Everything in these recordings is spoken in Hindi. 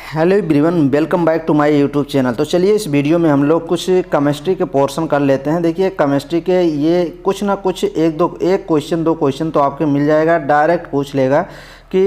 Hello everyone, welcome back to my YouTube channel. तो चलिए इस वीडियो में हम लोग कुछ केमिस्ट्री के पोर्शन कर लेते हैं। देखिए केमिस्ट्री के ये कुछ ना कुछ एक क्वेश्चन दो क्वेश्चन तो आपके मिल जाएगा। डायरेक्ट पूछ लेगा कि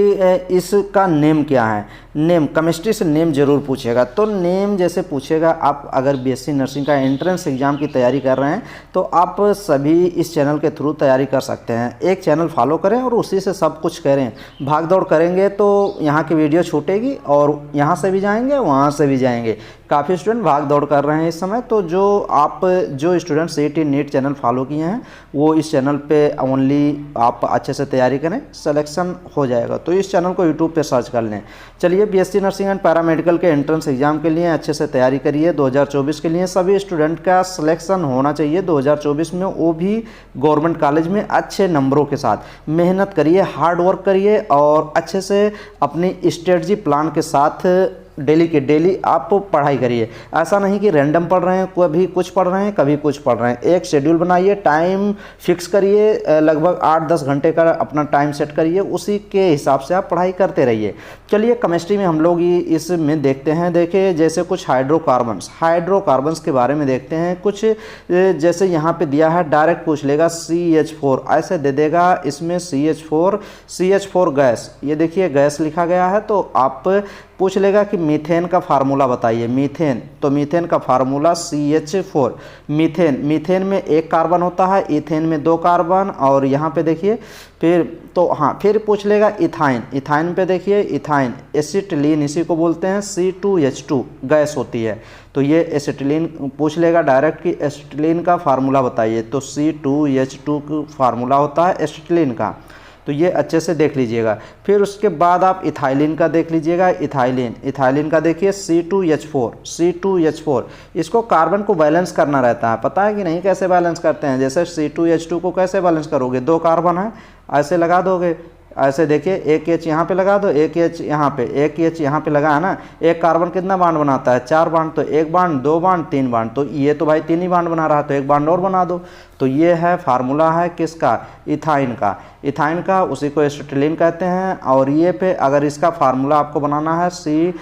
इसका नेम क्या है। नेम केमिस्ट्री से नेम ज़रूर पूछेगा। तो नेम जैसे पूछेगा, आप अगर बीएससी नर्सिंग का एंट्रेंस एग्ज़ाम की तैयारी कर रहे हैं तो आप सभी इस चैनल के थ्रू तैयारी कर सकते हैं। एक चैनल फॉलो करें और उसी से सब कुछ करें। भाग दौड़ करेंगे तो यहाँ की वीडियो छूटेगी और यहाँ से भी जाएंगे वहाँ से भी जाएंगे। काफ़ी स्टूडेंट भाग दौड़ कर रहे हैं इस समय। तो जो student CET NEET channel follow किए हैं वो इस चैनल पे ओनली आप अच्छे से तैयारी करें, सिलेक्शन हो जाएगा। तो इस चैनल को यूट्यूब पे सर्च कर लें। चलिए बीएससी नर्सिंग एंड पैरामेडिकल के एंट्रेंस एग्जाम के लिए अच्छे से तैयारी करिए। 2024 के लिए सभी स्टूडेंट का सिलेक्शन होना चाहिए 2024 में, वो भी गवर्नमेंट कॉलेज में अच्छे नंबरों के साथ। मेहनत करिए, हार्ड वर्क करिए और अच्छे से अपनी स्ट्रेटजी प्लान के साथ डेली के डेली आप पढ़ाई करिए। ऐसा नहीं कि रैंडम पढ़ रहे हैं, कभी कुछ पढ़ रहे हैं कभी कुछ पढ़ रहे हैं। एक शेड्यूल बनाइए, टाइम फिक्स करिए, लगभग 8-10 घंटे का अपना टाइम सेट करिए, उसी के हिसाब से आप पढ़ाई करते रहिए। चलिए केमिस्ट्री में हम लोग इसमें देखते हैं। देखिए जैसे कुछ हाइड्रोकार्बन्स के बारे में देखते हैं। कुछ जैसे यहाँ पे दिया है, डायरेक्ट पूछ लेगा CH4 ऐसे दे देगा। इसमें CH4 गैस, ये देखिए गैस लिखा गया है। तो आप पूछ लेगा कि मीथेन का फार्मूला बताइए। मीथेन, तो मीथेन का फार्मूला CH4। मीथेन में एक कार्बन होता है, इथेन में 2 कार्बन। और यहाँ पे देखिए फिर पूछ लेगा इथाइन पे देखिए, इथाइन एसिटिलीन इसी को बोलते हैं, C2H2 गैस होती है। तो ये एसिटिलीन पूछ लेगा डायरेक्ट कि एसिटिलीन का फार्मूला बताइए। तो C2H2 का फार्मूला होता है एसिटिलीन का। तो ये अच्छे से देख लीजिएगा। फिर उसके बाद आप इथाइलिन का देख लीजिएगा। इथाइलिन का देखिए C2H4। इसको कार्बन को बैलेंस करना रहता है, पता है कि नहीं कैसे बैलेंस करते हैं। जैसे C2H2 को कैसे बैलेंस करोगे, 2 कार्बन है ऐसे लगा दोगे। ऐसे देखिए एक H यहाँ पे लगा दो, एक H यहाँ पे, एक H यहाँ पे लगा है ना। एक कार्बन कितना बांड बनाता है, 4 बांड। तो 1 बांड, 2 बांड, 3 बांड। तो ये तो भाई 3 ही बांड बना रहा है, तो 1 बांड और बना दो। तो ये है फार्मूला है किसका, इथाइन का। उसी को एसिटिलीन कहते हैं। और ये पे अगर इसका फार्मूला आपको बनाना है सी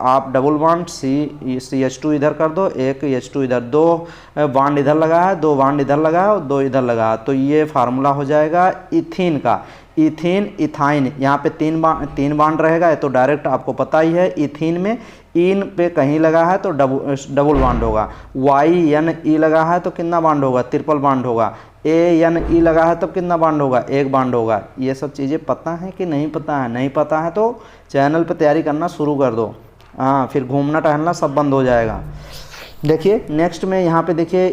आप डबल बांड CH2 इधर कर दो, एक H2 इधर, 2 बांड इधर लगा है, 2 बांड इधर लगा है और 2 इधर लगा है। तो ये फार्मूला हो जाएगा इथीन का। इथाइन यहाँ पे 3 बांड रहेगा, तो डायरेक्ट आपको पता ही है। इथीन में इन पे कहीं लगा है तो डबल बांड होगा। YNE लगा है तो कितना बांड होगा, ट्रिपल बांड होगा। ANE लगा है तो कितना बांड होगा, 1 बांड होगा। ये सब चीज़ें पता है कि नहीं पता है? नहीं पता है तो चैनल पर तैयारी करना शुरू कर दो। हाँ, फिर घूमना टहलना सब बंद हो जाएगा। देखिए नेक्स्ट में यहाँ पे देखिए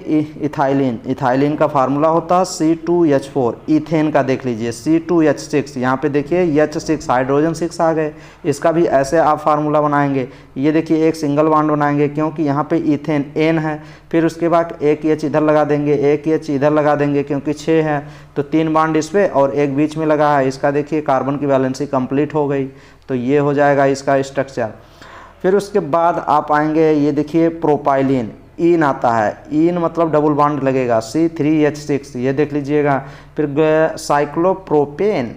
इथाइलिन का फार्मूला होता है C2H4। इथेन का देख लीजिए C2H6। यहाँ पे देखिए H6 हाइड्रोजन 6 आ गए। इसका भी ऐसे आप फार्मूला बनाएंगे। ये देखिए एक सिंगल बॉन्ड बनाएंगे क्योंकि यहाँ पे इथेन N है। फिर उसके बाद एक H इधर लगा देंगे, एक H इधर लगा देंगे क्योंकि 6 है। तो 3 बॉन्ड इस पर और एक बीच में लगा है। इसका देखिए कार्बन की वैलेंसी कंप्लीट हो गई। तो ये हो जाएगा इसका स्ट्रक्चर। फिर उसके बाद आप आएंगे, ये देखिए प्रोपाइलिन, इन आता है। इन मतलब डबल बॉन्ड लगेगा C3H6, ये देख लीजिएगा। फिर साइक्लोप्रोपेन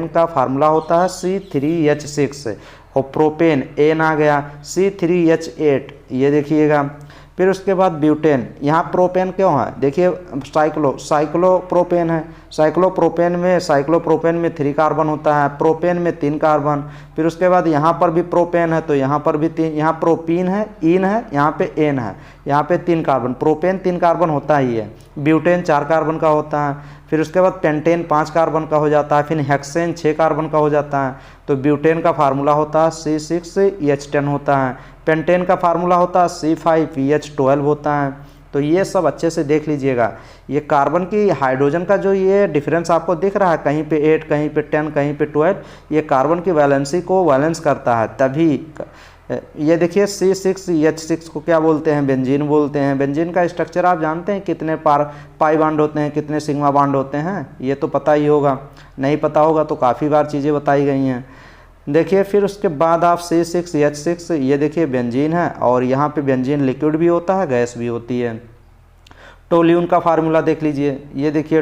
का फार्मूला होता है C3H6 और प्रोपेन N आ गया C3H8, ये देखिएगा। फिर उसके बाद ब्यूटेन, यहाँ प्रोपेन क्यों है, देखिए साइक्लोप्रोपेन है। साइक्लोप्रोपेन में 3 कार्बन होता है, प्रोपेन में 3 कार्बन। फिर उसके बाद यहाँ पर भी प्रोपेन है तो यहाँ पर भी 3, यहाँ प्रोपीन है, इन है, यहाँ पे एन है, यहाँ पे 3 कार्बन। प्रोपेन 3 कार्बन होता ही है। ब्यूटेन 4 कार्बन का होता है। फिर उसके बाद पेंटेन 5 कार्बन का हो जाता है। फिर हेक्सेन 6 कार्बन का हो जाता है। तो ब्यूटेन का फार्मूला होता है C6H10 होता है। पेंटेन का फार्मूला होता है C5PH12 होता है। तो ये सब अच्छे से देख लीजिएगा। ये कार्बन की हाइड्रोजन का जो ये डिफरेंस आपको दिख रहा है, कहीं पे 8, कहीं पे 10, कहीं पे 12, ये कार्बन की वैलेंसी को बैलेंस करता है। तभी ये देखिए C6H6 को क्या बोलते हैं, बेंजीन बोलते हैं। बेंजीन का स्ट्रक्चर आप जानते हैं, कितने पाई बांड होते हैं, कितने सिग्मा बांड होते हैं, ये तो पता ही होगा। नहीं पता होगा तो काफ़ी बार चीज़ें बताई गई हैं। देखिए फिर उसके बाद आप C6H6, ये देखिए बेंजीन है और यहाँ पे बेंजीन लिक्विड भी होता है, गैस भी होती है। टोल्यून का फार्मूला देख लीजिए, ये देखिए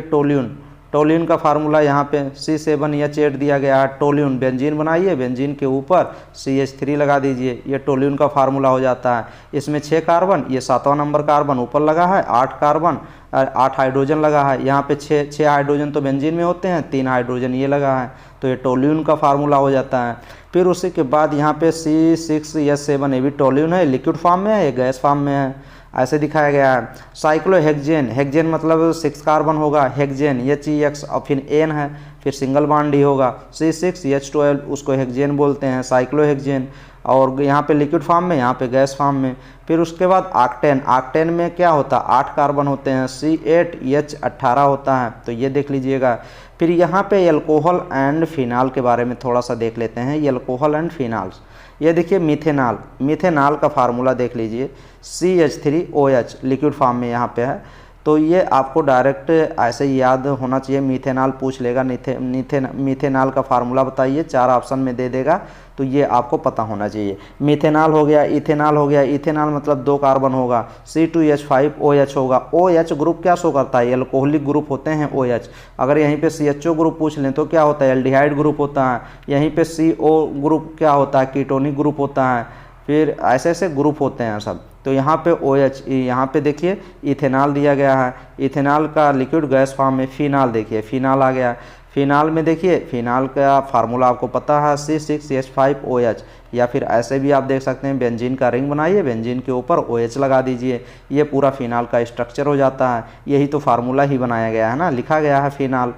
टोल्यून का फार्मूला यहाँ पे C7H8 दिया गया है। टोल्यून बेंजीन बनाइए, बेंजीन के ऊपर CH3 लगा दीजिए, ये टोल्यून का फार्मूला हो जाता है। इसमें 6 कार्बन, ये 7वां नंबर कार्बन ऊपर लगा है, 8 कार्बन 8 हाइड्रोजन लगा है। यहाँ पे 6 हाइड्रोजन तो बेंजीन में होते हैं, 3 हाइड्रोजन ये लगा है, तो ये टोल्यून का फार्मूला हो जाता है। फिर उसी के बाद यहाँ पे C6H7 ये भी टोल्यून है, लिक्विड फॉर्म में है, ये गैस फॉर्म में है, ऐसे दिखाया गया है। साइक्लोहेक्सेन, हेक्सेन मतलब 6 कार्बन होगा, हेक्सेन HEX और फिर N है, फिर सिंगल बॉन्ड ही होगा, C6H12 उसको हेक्सेन बोलते हैं, साइक्लोहेक्सेन। और यहाँ पे लिक्विड फॉर्म में, यहाँ पे गैस फॉर्म में। फिर उसके बाद ऑक्टेन, ऑक्टेन में क्या होता है, 8 कार्बन होते हैं, C8H18 होता है, तो ये देख लीजिएगा। फिर यहाँ पे एल्कोहल एंड फिनाल के बारे में थोड़ा सा देख लेते हैं, एल्कोहल एंड फिनाल्स। ये देखिए मिथेनॉल, मिथेनॉल का फार्मूला देख लीजिए, CH3OH लिक्विड फॉर्म में यहाँ पे है, तो ये आपको डायरेक्ट ऐसे ही याद होना चाहिए। मिथेनॉल पूछ लेगा, मिथेनॉल का फार्मूला बताइए, 4 ऑप्शन में दे देगा, तो ये आपको पता होना चाहिए। मिथेनॉल हो गया, इथेनॉल हो गया, इथेनॉल मतलब 2 कार्बन होगा, C2H5OH होगा। OH ग्रुप क्या शो करता है, एल्कोहलिक ग्रुप होते हैं OH। अगर यहीं पे CHO ग्रुप पूछ लें तो क्या होता है, एल्डिहाइड ग्रुप होता है। यहीं पे CO ग्रुप क्या होता है, कीटोनिक ग्रुप होता है। फिर ऐसे ऐसे ग्रुप होते हैं सब। तो यहाँ पे OH, यहाँ पे देखिए इथेनॉल दिया गया है, इथेनॉल का लिक्विड गैस फॉर्म में। फिनाल देखिए, फिनाल आ गया, फिनाल में देखिए, फिनाल का फार्मूला आपको पता है, C6H5OH। या फिर ऐसे भी आप देख सकते हैं, बेंजीन का रिंग बनाइए, बेंजीन के ऊपर OH लगा दीजिए, ये पूरा फिनाल का स्ट्रक्चर हो जाता है। यही तो फार्मूला ही बनाया गया है ना, लिखा गया है फिनाल।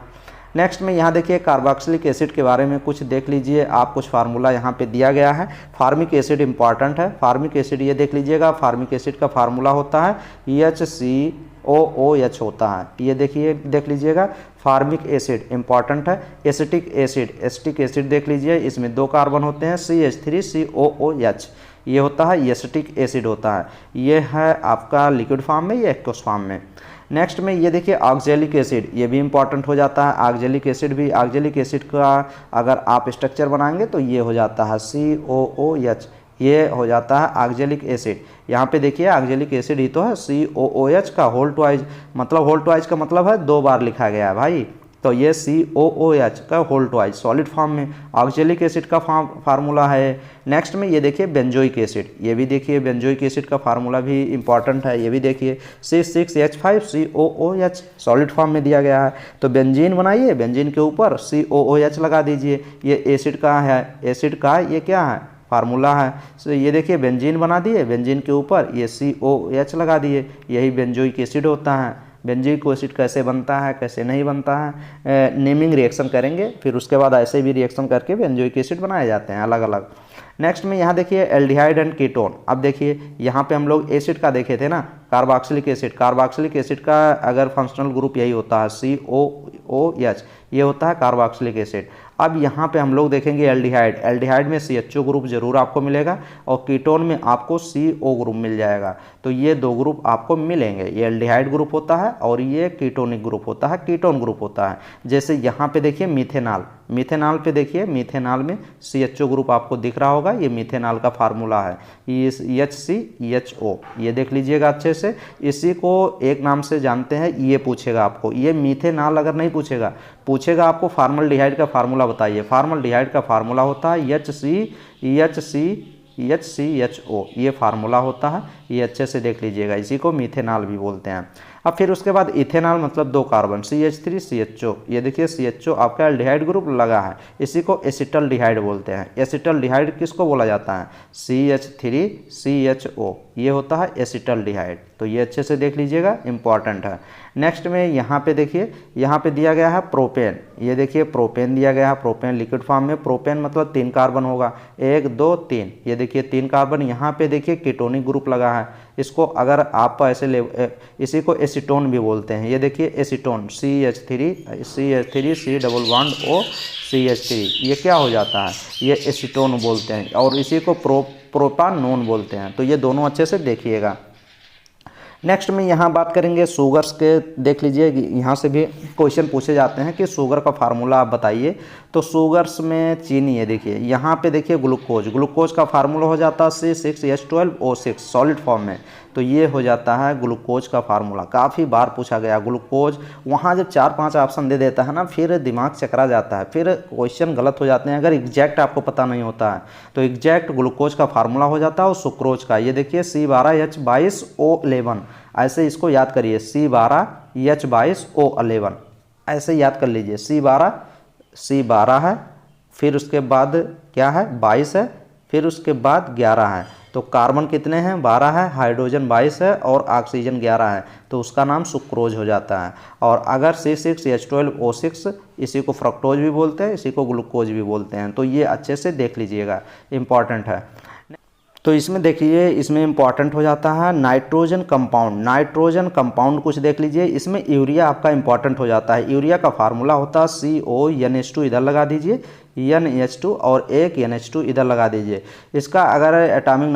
नेक्स्ट में यहाँ देखिए कार्बोक्सिलिक एसिड के बारे में कुछ देख लीजिए आप, कुछ फार्मूला यहाँ पे दिया गया है। फार्मिक एसिड इंपॉर्टेंट है, फार्मिक एसिड ये देख लीजिएगा, फार्मिक एसिड का फार्मूला होता है HCOOH होता है, ये देखिए देख लीजिएगा। फार्मिक एसिड इंपॉर्टेंट है। एसिटिक एसिड, एसिटिक एसिड देख लीजिए, इसमें 2 कार्बन होते हैं, CH3COOH, ये होता है एसिटिक एसिड होता है। ये है आपका लिक्विड फॉर्म में, ये एक्वस फॉर्म में। नेक्स्ट में ये देखिए ऑक्जेलिक एसिड, ये भी इंपॉर्टेंट हो जाता है। ऑक्जेलिक एसिड भी, ऑक्जेलिक एसिड का अगर आप स्ट्रक्चर बनाएंगे तो ये हो जाता है COOH, ये हो जाता है ऑक्जेलिक एसिड। यहाँ पे देखिए ऑक्जेलिक एसिड ही तो है, COOH का होल ट्वाइस, मतलब होल ट्वाइस का मतलब है 2 बार लिखा गया है भाई, तो ये COOH का होल ट्वाइस सॉलिड फॉर्म में ऑक्जेलिक एसिड का फार्मूला है। नेक्स्ट में ये देखिए बेंजोइक एसिड, ये भी देखिए बेंजोइक एसिड का फार्मूला भी इंपॉर्टेंट है, ये भी देखिए C6H5COOH सॉलिड फॉर्म में दिया गया है। तो बेंजीन बनाइए, बेंजीन के ऊपर COOH लगा दीजिए, ये एसिड का है, एसिड का ये क्या है, फार्मूला है। तो ये देखिए बेंजीन बना दिए, बेंजीन के ऊपर ये COOH लगा दिए, यही बेंजोइक एसिड होता है। बेंजोइक एसिड कैसे बनता है, कैसे नहीं बनता है, नेमिंग रिएक्शन करेंगे, फिर उसके बाद ऐसे भी रिएक्शन करके बेंजोइक एसिड बनाए जाते हैं अलग अलग। नेक्स्ट में यहाँ देखिए एल्डिहाइड एंड कीटोन। अब देखिए यहाँ पे हम लोग एसिड का देखे थे ना, कार्बोक्सिलिक एसिड, कार्बोक्सिलिक एसिड का अगर फंक्शनल ग्रुप यही होता है COOH, ये होता है कार्बोक्सिलिक एसिड। अब यहाँ पे हम लोग देखेंगे एल्डिहाइड, एल्डिहाइड में CHO ग्रुप जरूर आपको मिलेगा और कीटोन में आपको CO ग्रुप मिल जाएगा, तो ये 2 ग्रुप आपको मिलेंगे, ये एल्डिहाइड ग्रुप होता है और ये कीटोनिक ग्रुप होता है, कीटोन ग्रुप होता है। जैसे यहाँ पे देखिए मिथेनॉल, मिथेनॉल पे देखिए, मिथेनॉल में CHO ग्रुप आपको दिख रहा होगा, ये मिथेनॉल का फार्मूला है, ये HCHO, ये देख लीजिएगा अच्छे से। इसी को एक नाम से जानते हैं, ये पूछेगा आपको, ये मिथेनॉल अगर नहीं पूछेगा, पूछेगा आपको फॉर्मल्डिहाइड का फार्मूला बताइए। फॉर्मल्डिहाइड का फार्मूला होता है HCHCHO, ये फार्मूला होता है, ये अच्छे से देख लीजिएगा, इसी को मिथेनॉल भी बोलते हैं। अब फिर उसके बाद इथेनॉल मतलब 2 कार्बन, CH3CHO, ये देखिए CHO आपका एल्डिहाइड ग्रुप लगा है, इसी को एसिटल्डिहाइड बोलते हैं। एसिटल्डिहाइड किसको बोला जाता है, CH3CHO, ये होता है एसिटल्डिहाइड, तो ये अच्छे से देख लीजिएगा, इंपॉर्टेंट है। नेक्स्ट में यहाँ पे देखिए, यहाँ पे दिया गया है प्रोपेन, ये देखिए प्रोपेन दिया गया है, प्रोपेन लिक्विड फॉर्म में। प्रोपेन मतलब 3 कार्बन होगा, 1 2 3, ये देखिए 3 कार्बन। यहाँ पे देखिए कीटोनिक ग्रुप लगा है, इसको अगर आप ऐसे ले, इसी को एसीटोन भी बोलते हैं, ये देखिए acetone, CH3 C double bond O CH3, ये क्या हो जाता है, ये एसीटोन बोलते हैं, और इसी को प्रोपानोन बोलते हैं। तो ये दोनों अच्छे से देखिएगा। नेक्स्ट में यहाँ बात करेंगे शुगर्स के, देख लीजिए यहाँ से भी क्वेश्चन पूछे जाते हैं कि शुगर का फार्मूला आप बताइए। तो शुगर्स में चीनी है, देखिए यहाँ पे देखिए ग्लूकोज, ग्लूकोज का फार्मूला हो जाता है C6H12O6 सॉलिड फॉर्म में, तो ये हो जाता है ग्लूकोज का फार्मूला। काफ़ी बार पूछा गया ग्लूकोज, वहाँ जब 4-5 ऑप्शन दे देता है ना, फिर दिमाग चकरा जाता है, फिर क्वेश्चन गलत हो जाते हैं अगर एग्जैक्ट आपको पता नहीं होता है। तो एग्जैक्ट ग्लूकोज का फार्मूला हो जाता है और सुक्रोज का, ये देखिए C12H22O11, ऐसे इसको याद करिए C12H22O11, ऐसे याद कर लीजिए। C12 है, फिर उसके बाद क्या है 22 है, फिर उसके बाद 11 है। तो कार्बन कितने हैं 12 है, हाइड्रोजन 22 है और ऑक्सीजन 11 है, तो उसका नाम सुक्रोज हो जाता है। और अगर C6H12O6, इसी को फ्रक्टोज भी बोलते हैं, इसी को ग्लूकोज भी बोलते हैं। तो ये अच्छे से देख लीजिएगा, इम्पॉर्टेंट है। तो इसमें देखिए, इसमें इंपॉर्टेंट हो जाता है नाइट्रोजन कंपाउंड, नाइट्रोजन कंपाउंड कुछ देख लीजिए। इसमें यूरिया आपका इंपॉर्टेंट हो जाता है। यूरिया का फार्मूला होता है CONH2, इधर लगा दीजिए NH2 और एक NH2 इधर लगा दीजिए। इसका अगर एटॉमिक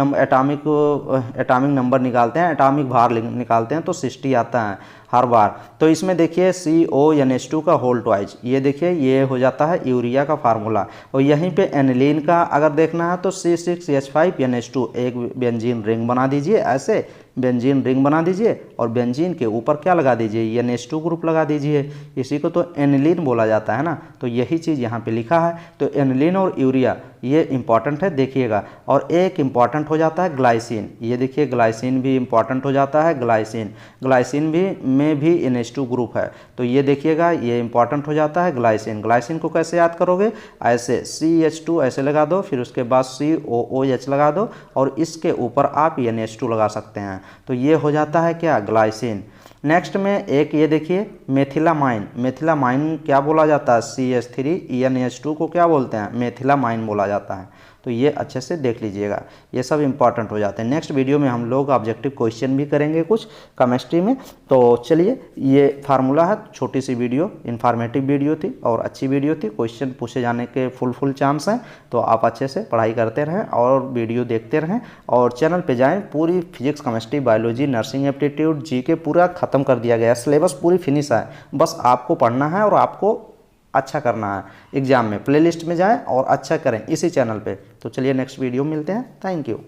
नंबर निकालते हैं, एटॉमिक भार निकालते हैं तो 60 आता है हर बार। तो इसमें देखिए CONH2 का होल ट्वाइस, ये देखिए ये हो जाता है यूरिया का फार्मूला। और यहीं पे एनिलीन का अगर देखना है तो C6H5NH2, एक बेंजीन रिंग बना दीजिए, ऐसे बेंजीन रिंग बना दीजिए और बेंजीन के ऊपर क्या लगा दीजिए NH2 ग्रुप लगा दीजिए, इसी को तो एनिलीन बोला जाता है ना। तो यही चीज़ यहाँ पे लिखा है। तो एनिलीन और यूरिया ये इंपॉर्टेंट है, देखिएगा। और एक इंपॉर्टेंट हो जाता है ग्लाइसिन, ये देखिए ग्लाइसिन भी इंपॉर्टेंट हो जाता है। ग्लाइसिन भी में भी NH2 ग्रुप है, तो ये देखिएगा ये इंपॉर्टेंट हो जाता है ग्लाइसिन। ग्लाइसिन को कैसे याद करोगे, ऐसे CH2 ऐसे लगा दो, फिर उसके बाद COOH लगा दो और इसके ऊपर आप NH2 लगा सकते हैं। तो ये हो जाता है क्या ग्लाइसिन। नेक्स्ट में एक ये देखिए मेथिलामाइन, मेथिलामाइन क्या बोला जाता है CH3NH2 को क्या बोलते हैं, मेथिलामाइन बोला जाता है। तो ये अच्छे से देख लीजिएगा, ये सब इंपॉर्टेंट हो जाते हैं। नेक्स्ट वीडियो में हम लोग ऑब्जेक्टिव क्वेश्चन भी करेंगे कुछ केमिस्ट्री में। तो चलिए, ये फार्मूला है, छोटी सी वीडियो, इन्फॉर्मेटिव वीडियो थी और अच्छी वीडियो थी। क्वेश्चन पूछे जाने के फुल चांस हैं, तो आप अच्छे से पढ़ाई करते रहें और वीडियो देखते रहें। और चैनल पे जाएँ, पूरी physics, chemistry, biology, nursing aptitude, GK पूरा ख़त्म कर दिया गया है, सिलेबस पूरी फिनिश है। बस आपको पढ़ना है और आपको अच्छा करना है एग्ज़ाम में। प्लेलिस्ट में जाएं और अच्छा करें इसी चैनल पे। तो चलिए नेक्स्ट वीडियो मिलते हैं। Thank you.